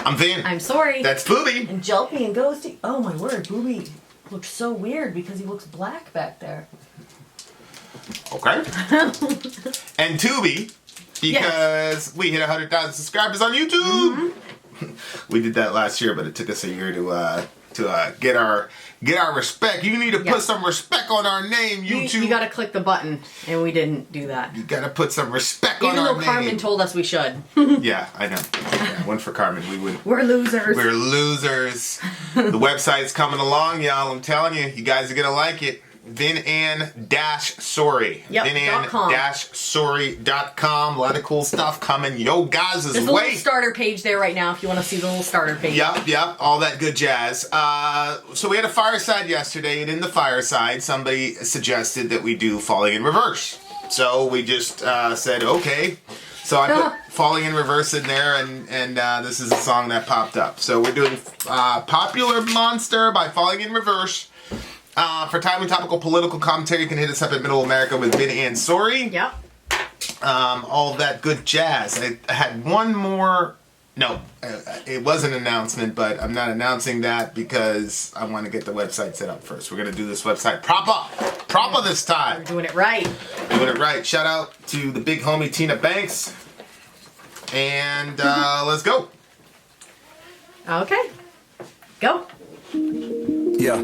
I'm Vin. I'm Sori. That's Booby. And Jelpy and Ghosty. Oh my word, Booby looks so weird because he looks black back there. Okay. And Tubi, because we hit 100,000 subscribers on YouTube. We did that last year, but it took us a year to get our respect. You need to put some respect on our name, YouTube. You gotta click the button, and we didn't do that. You gotta put some respect on our name. Even though Carmen told us we should. Yeah, I know. Yeah, one for Carmen. We're losers. We're losers. The website's coming along, y'all. I'm telling you, you guys are gonna like it. Vin and Sori. Yep. Vin-and-Sori.com. A lot of cool stuff coming. Yo, guys, There's a little starter page there right now if you want to see the little starter page. Yep. All that good jazz. So we had a fireside yesterday, and in the fireside, somebody suggested that we do Falling in Reverse. So we just said, okay. So I put Falling in Reverse in there, and this is a song that popped up. So we're doing Popular Monster by Falling in Reverse. For timely, topical, political commentary, you can hit us up at Middle America with Vin and Sori. Yep. All that good jazz. I had one more. No, it was an announcement, but I'm not announcing that because I want to get the website set up first. We're going to do this website proper this time. We're doing it right. Doing it right. Shout out to the big homie Tina Banks. And let's go. Okay. Go. Yeah.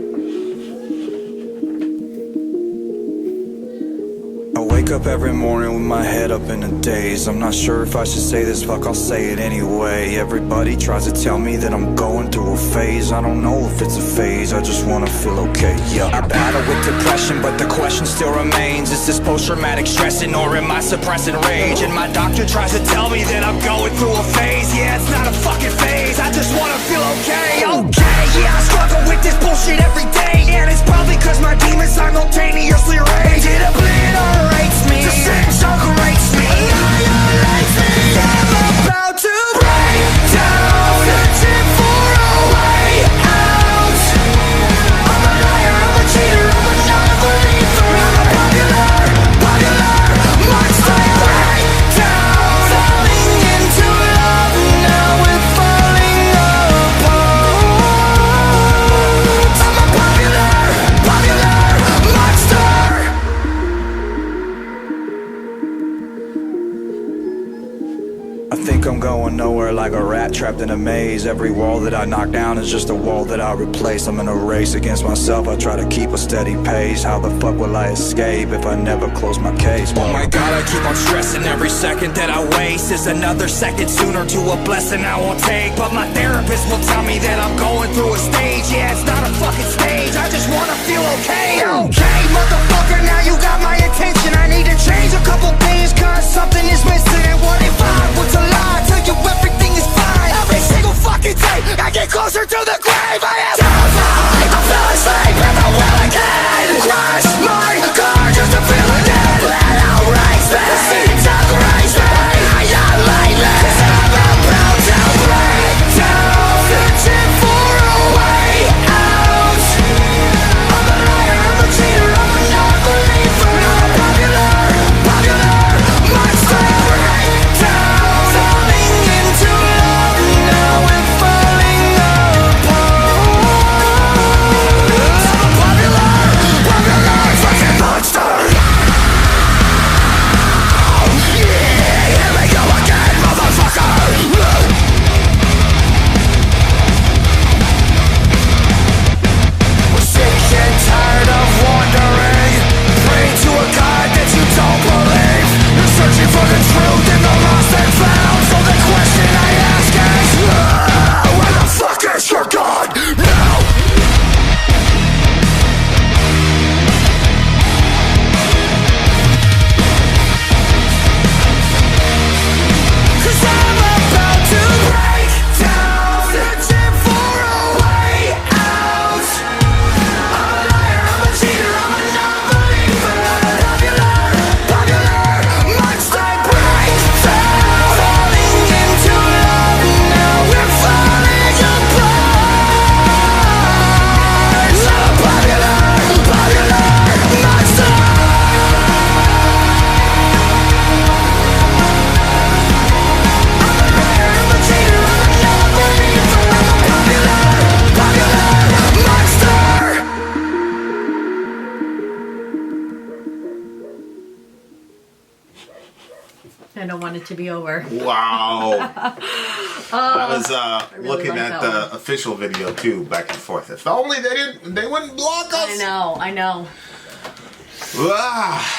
I wake up every morning with my head up in a daze. I'm not sure if I should say this, fuck, I'll say it anyway. Everybody tries to tell me that I'm going through a phase. I don't know if it's a phase, I just wanna feel okay, yeah. I battle with depression, but the question still remains. Is this post-traumatic stressing or am I suppressing rage? And my doctor tries to tell me that I'm going through a phase. Yeah, it's not a fucking phase, I just wanna feel okay. Okay, yeah, I struggle with this bullshit every day. And it's probably cause my demons simultaneously rage. It obliterates me, disintegrates me, annihilates me. I'm about to break down, searching for a way out. I'm a liar, I'm a cheater, I'm a non-believer. I'm a popular monster. Break down, falling into love, now we're falling apart. I'm a popular monster. I think I'm going nowhere like a rat trapped in a maze. Every wall that I knock down is just a wall that I replace. I'm in a race against myself, I try to keep a steady pace. How the fuck will I escape if I never close my case? Oh my god, I keep on stressing. Every second that I waste is another second sooner to a blessing I won't take. But my therapist will tell me that I'm going through a stage. Yeah, it's not a fucking stage, I just wanna feel okay. Okay, motherfucker, now you got my attention. I need to change a couple things cause something is missing. What if I was a lie, tell you everything is fine? Every single fucking day I get closer to the grave. I am terrified, I fell asleep in the will again. Crash my car just to feel it dead. Let out race me, disintegrates me, annihilate me. Cause I'm about to break down, searching for a way out. I'm a liar, I'm a cheater, I'm a non-believer. I'm a popular I don't want it to be over. Wow. I was really looking like at that the one. official video too, back and forth. If only they wouldn't block us. I know.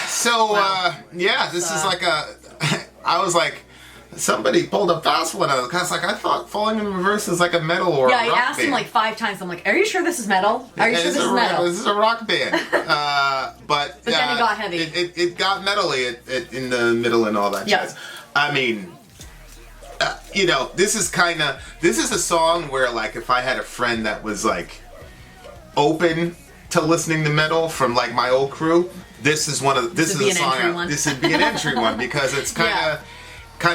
So Wow. yeah, this is like a. I was like, somebody pulled a fast one. I was like, I thought Falling in Reverse is like a metal or Yeah, a I rock asked band. him like 5 times. I'm like, are you sure this is metal? Are you sure this is metal? This is a rock band. But then it got heavy. It got metally in the middle and all that Yeah. jazz. I mean, this is a song where like if I had a friend that was like open to listening to metal from like my old crew, this is a song. This would be an entry one because it's kind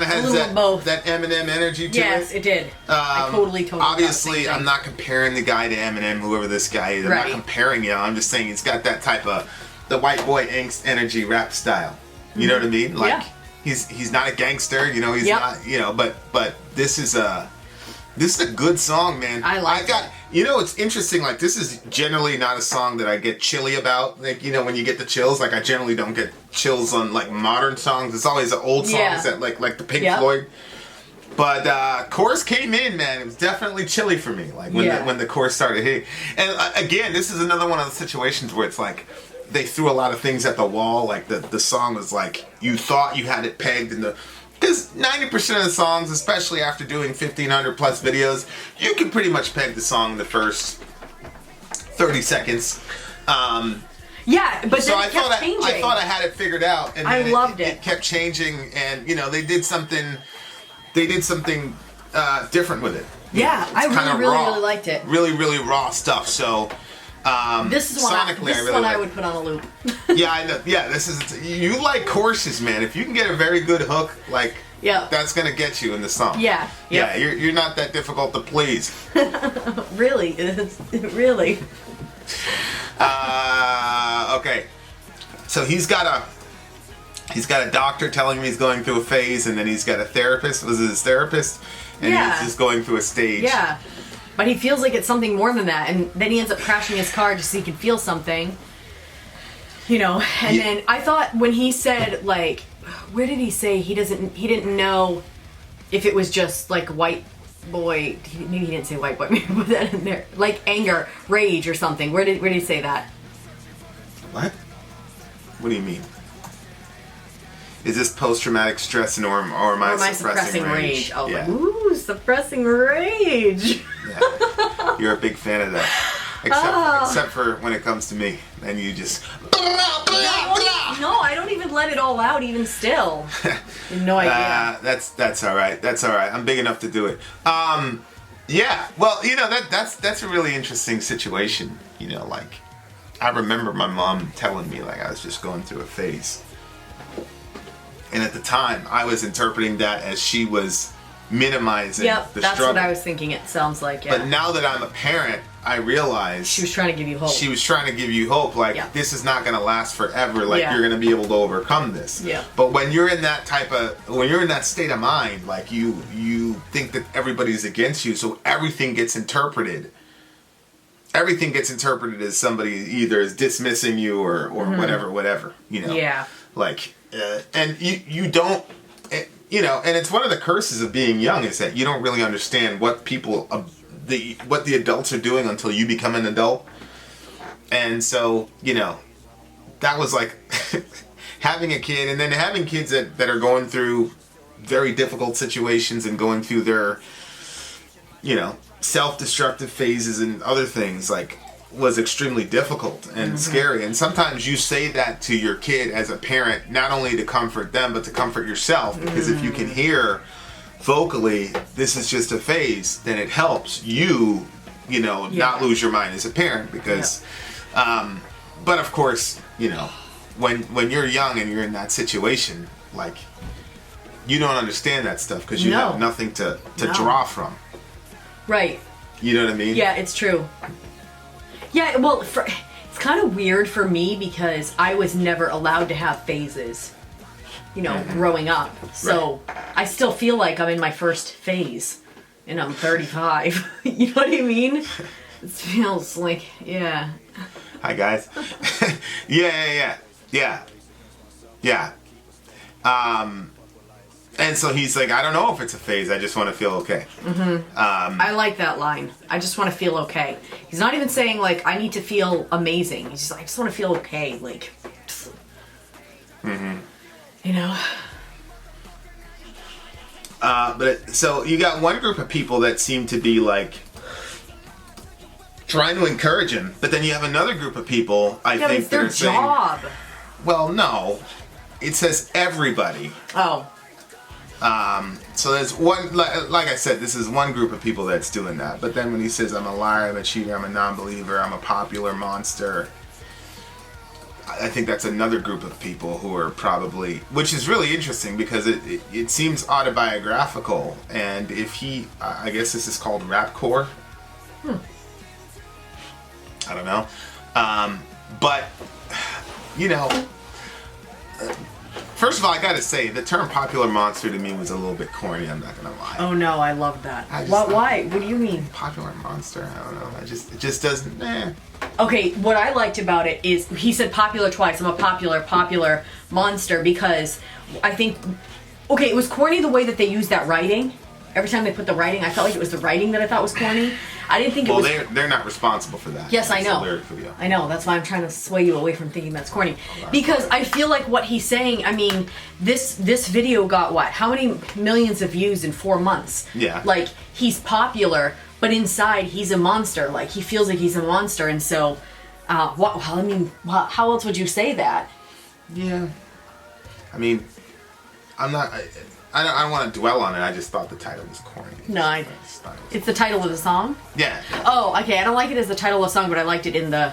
of has little of both. that Eminem energy to it. Yes, it did. I totally Obviously, got the same I'm not comparing the guy to Eminem, whover this guy is. I'm Right. not comparing him. I'm just saying he's got that type of the white boy angst energy rap style. You know what I mean? Like Yeah. he's not a gangster. He's Yep. not. But this is a good song, man. I like it. It's interesting. Like this is generally not a song that I get chilly about. Like when you get the chills, like I generally don't get chills on like modern songs. It's always the old songs Yeah. that like the Pink Yep. Floyd. But chorus came in, man. It was definitely chilly for me. Like when the chorus started hitting. And again, this is another one of the situations where it's like they threw a lot of things at the wall. Like the song was like you thought you had it pegged, and because 90% of the songs, especially after doing 1,500 plus videos, you can pretty much peg the song in the first 30 seconds. Yeah, but So then it kept changing. I thought I had it figured out, and I then loved it. It kept changing, and they did something. They did something different with it. Yeah, I kinda really raw. really liked it. Really, really raw stuff. So This is one sonically, I would put on a loop. yeah, I know. Yeah, you like choruses, man. If you can get a very good hook, like Yeah. that's gonna get you in the song. Yeah, Yeah, yep. you're not that difficult to please. Really, really. Okay, so he's got a doctor telling him he's going through a phase, and then he's got a therapist. Was it his therapist? And Yeah. he's just going through a stage. Yeah, but he feels like it's something more than that, and then he ends up crashing his car just so he can feel something. And then I thought when he said like, where did he say he didn't know if it was just like white boy? Maybe he didn't say white boy. Maybe put that in there, like anger, rage, or something. Where did he say that? What? What do you mean? Is this post-traumatic stress or am I suppressing rage? Oh, Yeah. ooh, suppressing rage. Yeah. You're a big fan of that. Except for when it comes to me. And you just... No, I don't even let it all out, even still. No idea. That's all right. That's all right. I'm big enough to do it. Yeah. Well, that's a really interesting situation. Like, I remember my mom telling me, like, I was just going through a phase. And at the time, I was interpreting that as she was minimizing Yep, the that's struggle. what I was thinking it sounds like, yeah. But now that I'm a parent, I realize She was trying to give you hope. she was trying to give you hope. Like, Yeah. this is not going to last forever. Like, Yeah. you're going to be able to overcome this. Yeah. But when you're in that when you're in that state of mind, like, you think that everybody's against you, so everything gets interpreted. Everything gets interpreted as somebody either is dismissing you or whatever. Yeah. Like, and you don't, and it's one of the curses of being young is that you don't really understand what what the adults are doing until you become an adult. And so, that was like having a kid, and then having kids that are going through very difficult situations and going through their, self-destructive phases and other things, like, was extremely difficult and scary. And sometimes you say that to your kid as a parent, not only to comfort them, but to comfort yourself. Because if you can hear vocally, this is just a phase, then it helps you, not lose your mind as a parent. Because, but of course, when you're young and you're in that situation, like, you don't understand that stuff because you have nothing to draw from. Right. You know what I mean? Yeah, it's true. Yeah, well, it's kind of weird for me because I was never allowed to have phases, growing up. So I still feel like I'm in my first phase, and I'm 35. You know what I mean? It feels like, yeah. Hi, guys. Yeah. And so he's like, I don't know if it's a phase. I just want to feel okay. I like that line. I just want to feel okay. He's not even saying like I need to feel amazing. He's just like I just want to feel okay. Like, you know. So you got one group of people that seem to be like trying to encourage him, but then you have another group of people. I think it's their that are saying, job. well, no, it says everybody. Oh. So there's one, like I said, this is one group of people that's doing that. But then when he says, I'm a liar, I'm a cheater, I'm a non-believer, I'm a popular monster, I think that's another group of people who are probably, which is really interesting because it seems autobiographical. And if he, I guess this is called rapcore. I don't know. But, you know, first of all, I gotta say, the term popular monster to me was a little bit corny, I'm not gonna lie. Oh no, I love that. Why? What do you mean? Popular monster, I don't know. It just doesn't, Okay, what I liked about it is he said popular twice. I'm a popular monster because I think, okay, it was corny the way that they used that writing. Every time they put the writing, I felt like it was the writing that I thought was corny. I didn't think it was... Well, they're not responsible for that. Yes, I know. It's a lyric video. I know. That's why I'm trying to sway you away from thinking that's corny. Because I feel like what he's saying, I mean, this video got what? How many millions of views in 4 months? Yeah. Like, he's popular, but inside he's a monster. Like, he feels like he's a monster, and so... how else would you say that? Yeah. I mean, I don't want to dwell on it. I just thought the title was corny. No, it's the title of the song? Yeah. Oh, okay. I don't like it as the title of the song, but I liked it in the...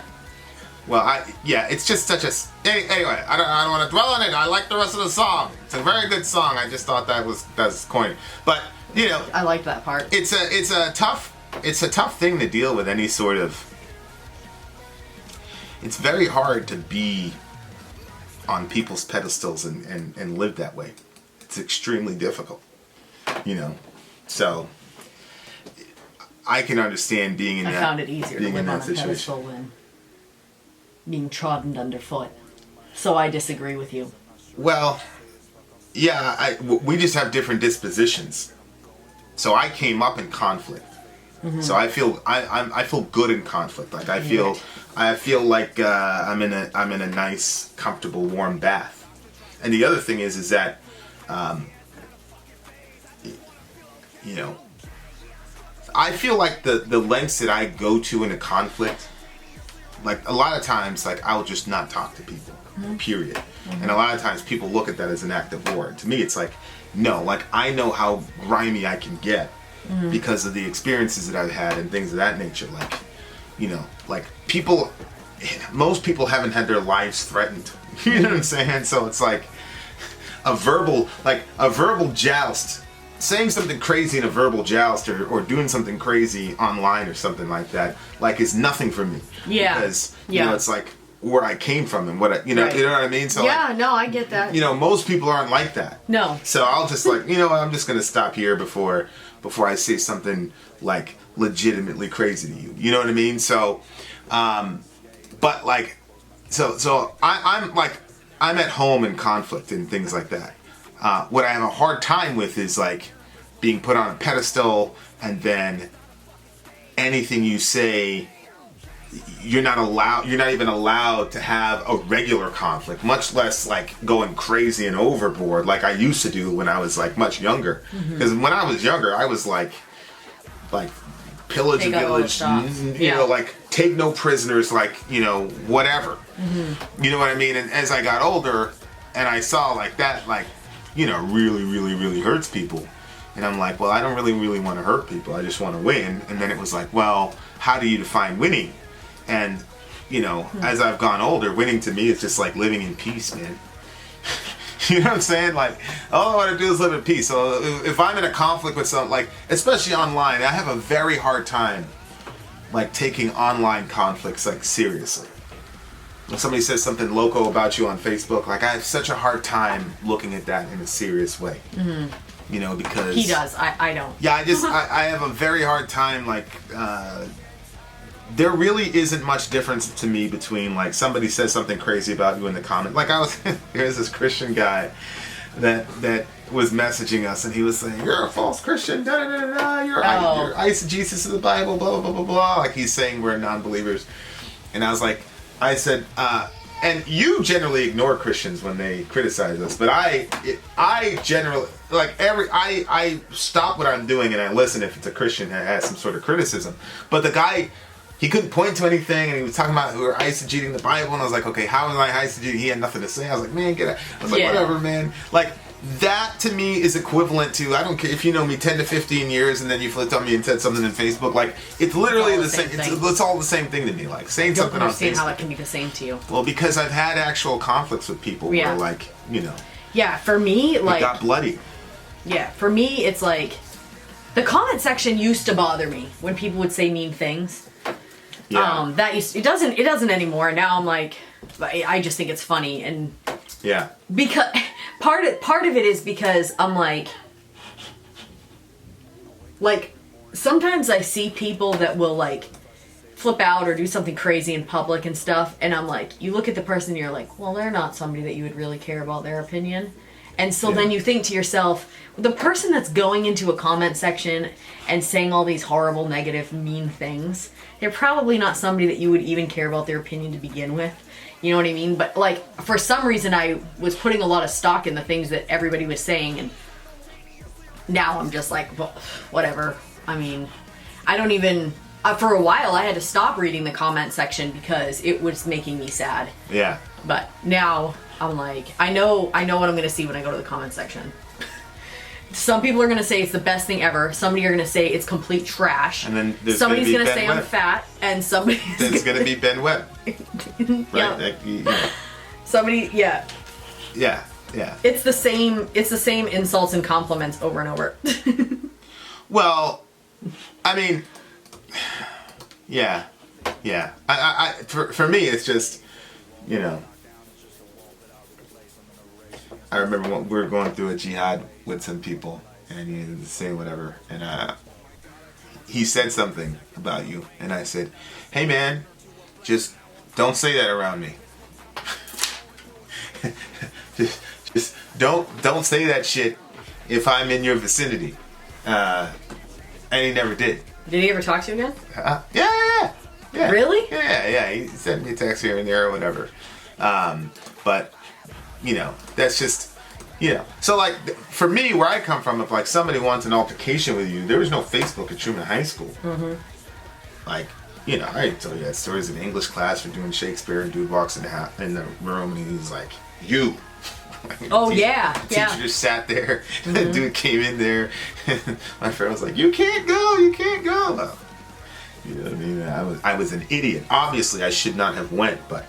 Well, it's just such a... Anyway, I don't want to dwell on it. I like the rest of the song. It's a very good song. I just thought that was corny. But, you know... I liked that part. It's a tough thing to deal with, any sort of... It's very hard to be on people's pedestals and live that way. It's extremely difficult, you know. So I can understand being in that. I found it easier to live on a situation. pedestal than being trodden underfoot. So I disagree with you. Well, yeah, we just have different dispositions. So I came up in conflict. So I feel I feel good in conflict. Like I feel like I'm in a nice, comfortable, warm bath. And the other thing is that you know, I feel like the lengths that I go to in a conflict, like a lot of times, like I'll just not talk to people, period. And a lot of times people look at that as an act of war. To me, it's like, no, like I know how grimy I can get because of the experiences that I've had and things of that nature. Like, you know, like most people haven't had their lives threatened. You know what I'm saying? So it's like a verbal joust, saying something crazy in a verbal joust or doing something crazy online or something like that, like is nothing for me. Yeah. Because, you know, it's like where I came from and what you know what I mean? So yeah, no, I get that. You know, most people aren't like that. No. So I'll just like, you know what, I'm just going to stop here before I say something like legitimately crazy to you. You know what I mean? So, but like, so I'm at home in conflict and things like that. What I have a hard time with is like being put on a pedestal and then anything you say, you're not even allowed to have a regular conflict, much less like going crazy and overboard like I used to do when I was like much younger. Because when I was younger, I was like pillage a village, you know, like take no prisoners, like, you know, whatever. You know what I mean? And as I got older and I saw like that, like, you know, really, really, really hurts people. And I'm like, well, I don't really want to hurt people. I just want to win. And then it was like, well, how do you define winning? And, you know, as I've gone older, winning to me is just like living in peace, man. You know what I'm saying? Like, all I want to do is live in peace. So if I'm in a conflict with something, like, especially online, I have a very hard time, like, taking online conflicts, like, seriously. When somebody says something loco about you on Facebook, like, I have such a hard time looking at that in a serious way. You know, because... He does. I don't. Yeah, I have a very hard time, like, there really isn't much difference to me between, like, somebody says something crazy about you in the comment. Like, there's this Christian guy that was messaging us, and he was saying, "You're a false Christian, da da da da. You're eisegesis of the Bible, blah blah blah blah blah." Like he's saying we're non-believers, and I was like, I said, and you generally ignore Christians when they criticize us, but I generally I stop what I'm doing and I listen if it's a Christian that has some sort of criticism. But the guy, he couldn't point to anything, and he was talking about we were eisegeting the Bible, and I was like, okay, how am I eisegeting? He had nothing to say. I was like, man, get out. I was like, whatever, man. Like, that to me is equivalent to, I don't care if you know me 10 to 15 years and then you flipped on me and said something in Facebook. Like, it's literally the same. It's all the same thing to me. Like, saying something on Facebook. I don't understand how that can be the same to you. Well, because I've had actual conflicts with people where, like, you know. Yeah, for me, like. It got bloody. Yeah, for me, it's like. The comment section used to bother me when people would say mean things. Yeah. It doesn't anymore. Now I'm like, I just think it's funny, and. Yeah. Because part of it is because I'm like sometimes I see people that will like flip out or do something crazy in public and stuff, and I'm like, you look at the person and you're like, well, they're not somebody that you would really care about their opinion. And so then you think to yourself, the person that's going into a comment section and saying all these horrible, negative, mean things, they're probably not somebody that you would even care about their opinion to begin with. You know what I mean? But, like, for some reason I was putting a lot of stock in the things that everybody was saying, and now I'm just like, well, whatever. I mean, I don't even... for a while, I had to stop reading the comment section because it was making me sad. Yeah. But now, I'm like, I know what I'm going to see when I go to the comment section. Some people are going to say it's the best thing ever. Somebody are going to say it's complete trash. And then somebody's going to say I'm fat, and somebody's going to be Ben Webb. Right? Yeah. Like, somebody, yeah. Yeah, yeah. It's the same insults and compliments over and over. Well, I mean, yeah. For me, it's just, you know, I remember when we were going through a jihad with some people, and he had to say whatever, and he said something about you, and I said, hey man, just don't say that around me. just don't say that shit if I'm in your vicinity. And he never did. Did he ever talk to you again? Yeah. Really? Yeah. He sent me a text here and there or whatever. But, you know, that's just, you know. So, like, for me, where I come from, if, like, somebody wants an altercation with you, there was no Facebook at Truman High School. Mm-hmm. Like, you know, I told you that stories in English class for doing Shakespeare, and dude walks in the room and he's like, you. Oh, yeah. Teacher just sat there, and the dude came in there, and my friend was like, you can't go. Well, you know what I mean? I was an idiot. Obviously, I should not have went, but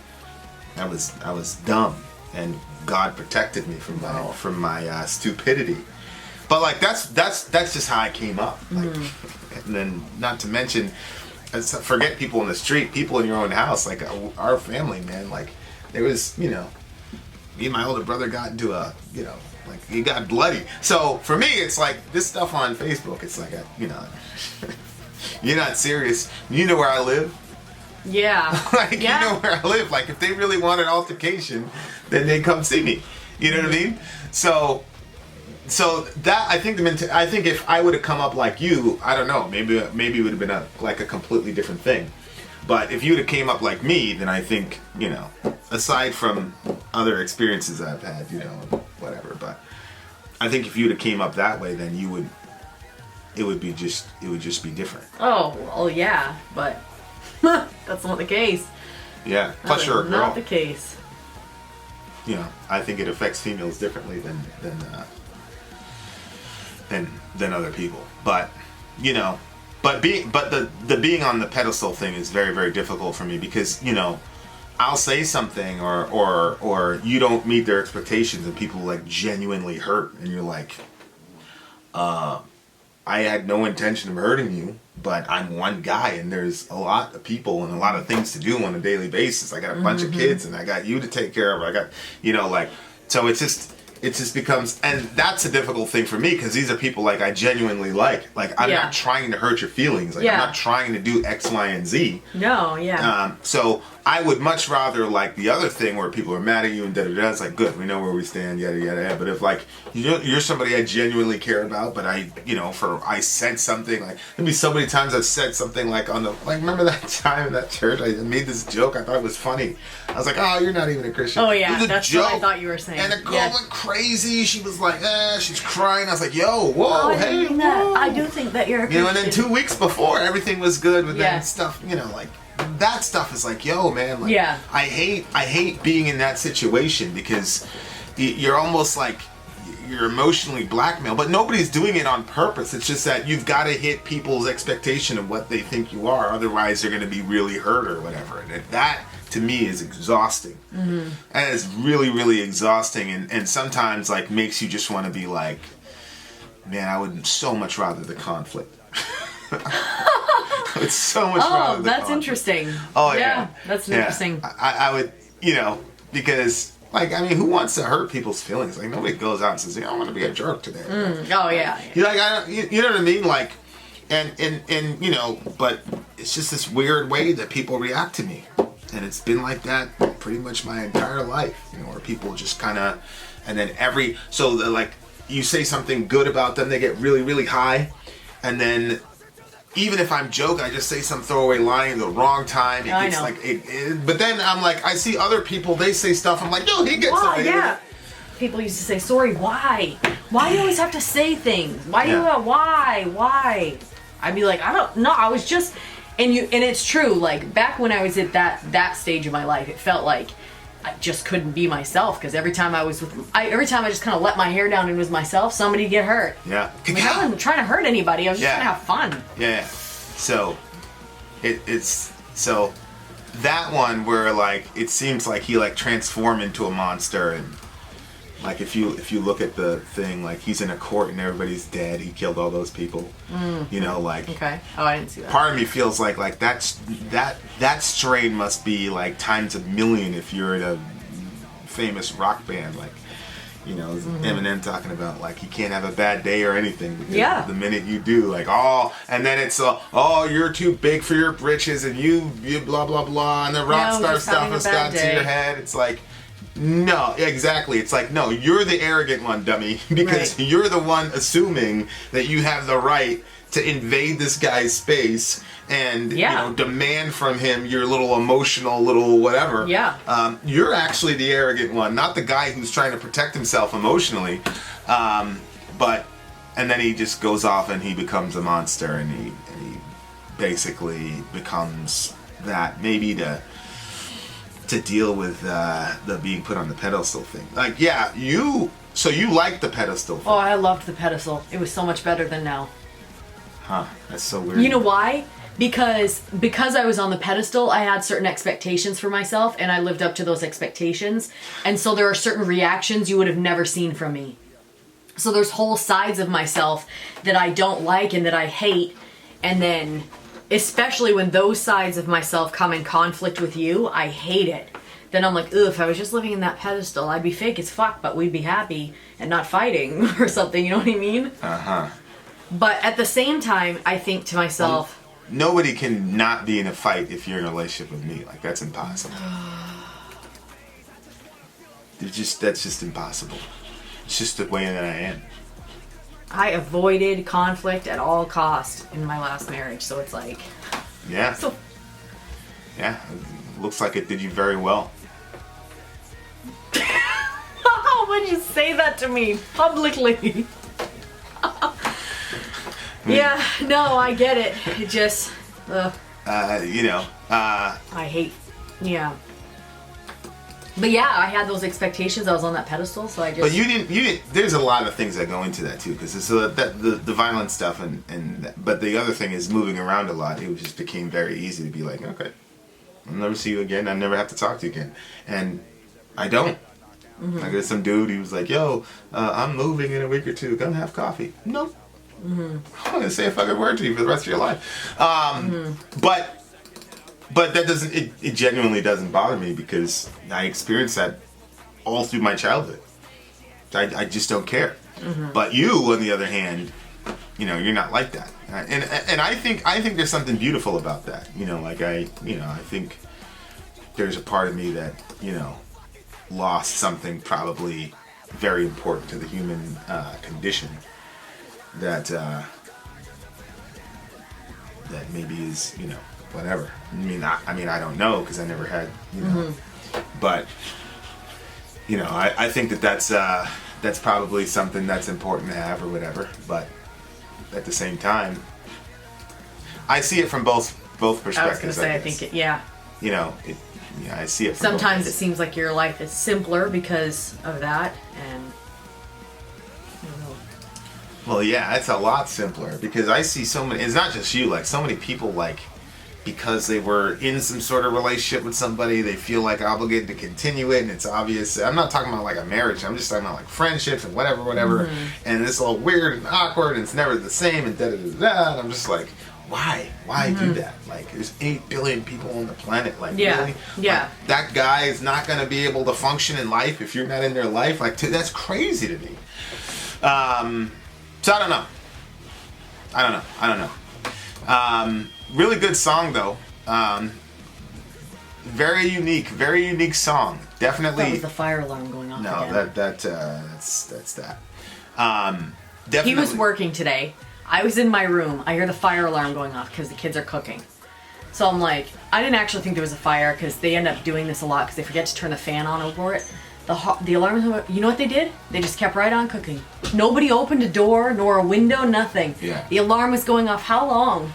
I was dumb, and God protected me from my stupidity. But like that's just how I came up. Like, and then not to mention, forget people in the street, people in your own house. Like our family, man. Like there was, you know, me and my older brother got into like he got bloody. So for me, it's like this stuff on Facebook. It's like you know, you're not serious. You know where I live. Yeah. You know where I live. Like, if they really want an altercation, then they come see me. You know what I mean? So that I think if I would have come up like you, I don't know, maybe it would have been a completely different thing. But if you would have came up like me, then I think, you know, aside from other experiences I've had, you know, whatever. But I think if you would have came up that way, then it would just be different. Oh, well, yeah, but. That's not the case. Yeah. Plus, you're a girl. Not the case. You know, I think it affects females differently than other people. But you know, the being on the pedestal thing is very, very difficult for me because, you know, I'll say something or you don't meet their expectations and people like genuinely hurt and you're like, I had no intention of hurting you, but I'm one guy and there's a lot of people and a lot of things to do on a daily basis. I got a bunch of kids and I got you to take care of. I got, you know, like, so it just becomes, and that's a difficult thing for me because these are people like I genuinely like I'm not trying to hurt your feelings. Like I'm not trying to do X, Y, and Z. No, yeah. So I would much rather like the other thing where people are mad at you and da-da-da. It's like, good, we know where we stand, yada, yada, yada. But if like, you're somebody I genuinely care about, but I said something, like, there'd be so many times I've said something like remember that time in that church, I made this joke, I thought it was funny. I was like, oh, you're not even a Christian. Oh yeah, that's joke. what I thought you were saying. And the girl went crazy. She was like, she's crying. I was like, yo, whoa, hey, whoa. I do think that you're a Christian. And then 2 weeks before, everything was good, but then stuff, like, that stuff is like, yo, man, like, I hate being in that situation because you're almost like you're emotionally blackmailed, but nobody's doing it on purpose. It's just that you've got to hit people's expectation of what they think you are, otherwise they're going to be really hurt or whatever. And that to me is exhausting. And it's really, really exhausting, and sometimes like makes you just want to be like, man, I would so much rather the conflict. It's so much rather. Oh, that's interesting. Oh yeah, that's interesting. I would, because like, I mean, who wants to hurt people's feelings? Like, nobody goes out and says, I want to be a jerk today. Oh yeah. You like, you know what I mean? Like, and but it's just this weird way that people react to me, and it's been like that pretty much my entire life. Where people just kind of, and then like you say something good about them, they get really, really high, and then. Even if I'm joking, I just say some throwaway line at the wrong time. It's like, but then I'm like, I see other people, they say stuff. I'm like, yo, he gets something. Yeah. People used to say, "Sorry, why? Why do you always have to say things? Why do you? Why?" I'd be like, I don't know. I was just, and it's true. Like back when I was at that stage of my life, it felt like I just couldn't be myself because every time I just kind of let my hair down and was myself, somebody'd get hurt. Yeah. Like, I wasn't trying to hurt anybody. I was just trying to have fun. Yeah. So, it's that one where like it seems like he like transformed into a monster, and like if you look at the thing, like he's in a court and everybody's dead. He killed all those people. Like. Okay. Oh, I didn't see that. Part of me feels like that strain must be like times a million if you're in a famous rock band, like Eminem talking about like you can't have a bad day or anything. Because the minute you do, like and then it's you're too big for your britches and you blah blah blah, and the rock star stuff has got to your head. It's like. No, exactly. It's like, no, you're the arrogant one, dummy, because you're the one assuming that you have the right to invade this guy's space and demand from him your little emotional little whatever. Yeah. You're actually the arrogant one, not the guy who's trying to protect himself emotionally. And then he just goes off and he becomes a monster, and he basically becomes that maybe to deal with the being put on the pedestal thing. Like, you like the pedestal thing. Oh, I loved the pedestal. It was so much better than now. Huh, that's so weird. You know why? Because I was on the pedestal, I had certain expectations for myself, and I lived up to those expectations. And so there are certain reactions you would have never seen from me. So there's whole sides of myself that I don't like and that I hate, and then especially when those sides of myself come in conflict with you, I hate it. Then I'm like, if I was just living in that pedestal, I'd be fake as fuck, but we'd be happy and not fighting or something, you know what I mean? Uh-huh. But at the same time, I think to myself... nobody can not be in a fight if you're in a relationship with me. Like, that's impossible. That's just impossible. It's just the way that I am. I avoided conflict at all costs in my last marriage, so it's like... Yeah. Yeah, it looks like it did you very well. How would you say that to me publicly? Yeah, no, I get it. It just... I hate... Yeah. But yeah, I had those expectations. I was on that pedestal, so I just... But you didn't. There's a lot of things that go into that too, because the violent stuff but the other thing is moving around a lot. It just became very easy to be like, okay, I'll never see you again. I never have to talk to you again, and I don't. Mm-hmm. Like there's some dude. He was like, yo, I'm moving in a week or two. Come have coffee. Nope. Mm-hmm. I'm gonna say a fucking word to you for the rest of your life. But that doesn't, it genuinely doesn't bother me because I experienced that all through my childhood. I just don't care. Mm-hmm. But you, on the other hand, you're not like that. And I think there's something beautiful about that. I think there's a part of me that, lost something probably very important to the human condition that that maybe is, whatever. I mean, I don't know because I never had, but I think that's probably something that's important to have or whatever. But at the same time, I see it from both perspectives. I was going to say, I think I see it. Sometimes it seems like your life is simpler because of that, and I don't know. Well, yeah, it's a lot simpler because I see so many. It's not just you. Like so many people, because they were in some sort of relationship with somebody, they feel like obligated to continue it, and it's obvious. I'm not talking about like a marriage. I'm just talking about like friendships and whatever. Mm-hmm. And it's all weird and awkward, and it's never the same, and da da da da. And I'm just like, why do that? Like, there's 8 billion people on the planet. Like, really? Yeah. Like, that guy is not going to be able to function in life if you're not in their life. Like, that's crazy to me. So I don't know. Really good song though. Very unique song. Definitely. That was the fire alarm going off. No, again. that's that. Definitely. He was working today. I was in my room. I hear the fire alarm going off because the kids are cooking. So I'm like, I didn't actually think there was a fire because they end up doing this a lot because they forget to turn the fan on over it. The alarm, you know what they did? They just kept right on cooking. Nobody opened a door nor a window, nothing. Yeah. The alarm was going off how long?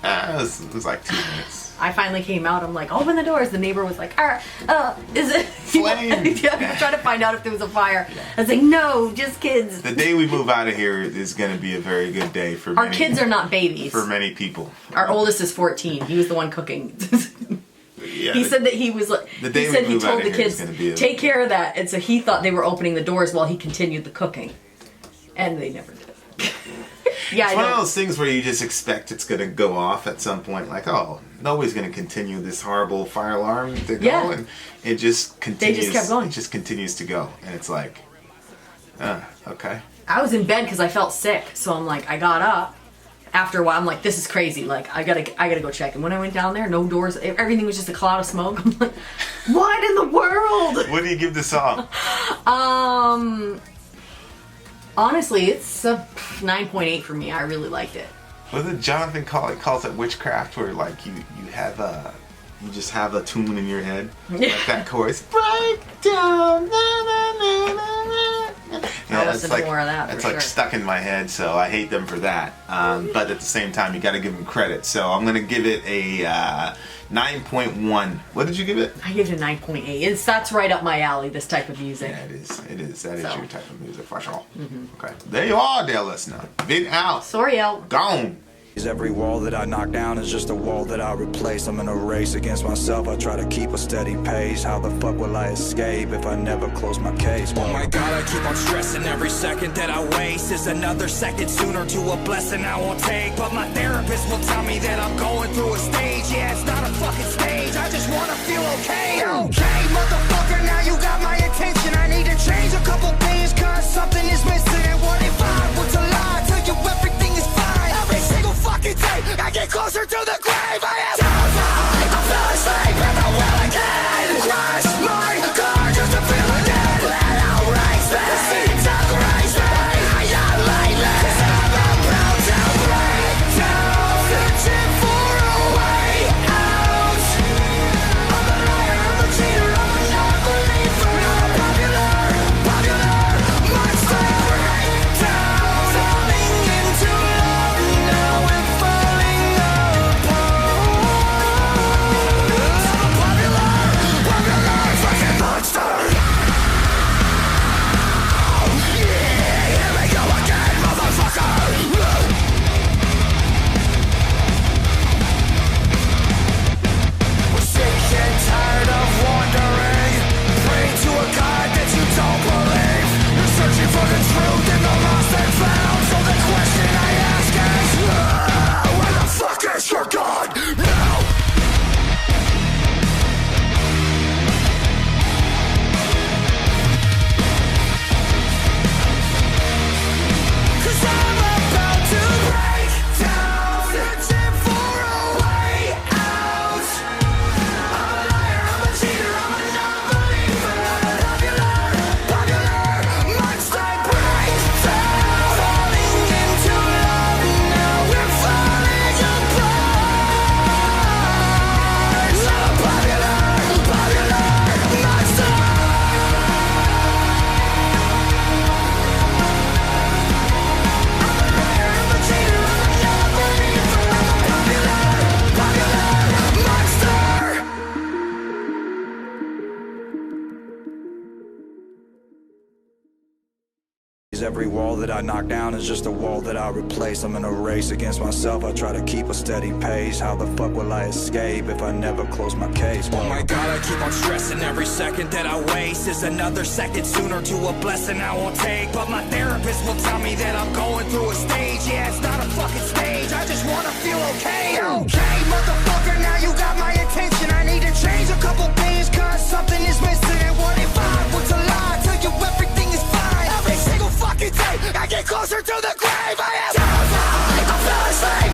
It was like 2 minutes. I finally came out. I'm like, open the doors. The neighbor was like, is it flame? Yeah, trying to find out if there was a fire. I was like, no, just kids. The day we move out of here is going to be a very good day for our kids are not babies. For many people. Our oldest is 14. He was the one cooking. Yeah, he said that he was like, he said he told the kids, take care of that. And so he thought they were opening the doors while he continued the cooking. And they never did. Yeah, it's one of those things where you just expect it's going to go off at some point. Like, oh, nobody's going to continue this horrible fire alarm to go, and it just continues. They just kept going. It just continues to go, and it's like, okay. I was in bed because I felt sick, so I'm like, I got up. After a while, I'm like, this is crazy. Like, I gotta go check. And when I went down there, no doors. Everything was just a cloud of smoke. I'm like, what in the world? What do you give the song? Honestly, it's a 9.8 for me. I really liked it. What did Jonathan calls it witchcraft, where like you have you just have a tune in your head, like that chorus. Break down. I'll listen to more of that. It's like stuck in my head, so I hate them for that. But at the same time, you got to give them credit. So I'm gonna give it a 9.1. What did you give it? I give it a 9.8. That's right up my alley. This type of music. Yeah, it is. That is your type of music for sure. Mm-hmm. Okay, there you are, dear listener. Vin out. Sorry, out. Gone. Every wall that I knock down is just a wall that I replace. I'm in a race against myself. I try to keep a steady pace. How the fuck will I escape if I never close my case? Oh my god, I keep on stressing. Every second that I waste is another second sooner to a blessing I won't take. But my therapist will tell me that I'm going through a stage. Yeah, it's not a fucking stage. I just wanna feel okay. Okay, motherfucker, now you got my attention. I need to change a couple things cause something is missing. What if I were to lie? Tell you everything is fine. Every single fucking day I get closer to the grave. I am terrified. I fell asleep in the well again. Crash my car just to feel again. Let out race me. The seats have raised me. I am lately. Cause I'm about to break down. Searching for a way out. I'm a liar, I'm a cheater, I'm a non-believer. I'm a popular monster. Break down. Every wall that I knock down is just a wall that I replace. I'm in a race against myself, I try to keep a steady pace. How the fuck will I escape if I never close my case? Oh my god, I keep on stressing. Every second that I waste is another second sooner to a blessing I won't take. But my therapist will tell me that I'm going through a stage. Yeah, it's not a fucking stage, I just wanna feel okay. Okay, motherfucker, now you got my attention. I need to change a couple things, cause something is missing. And what if I was to lie, tell you everything is fine? Every single fucking day, I get closer to the grave. I am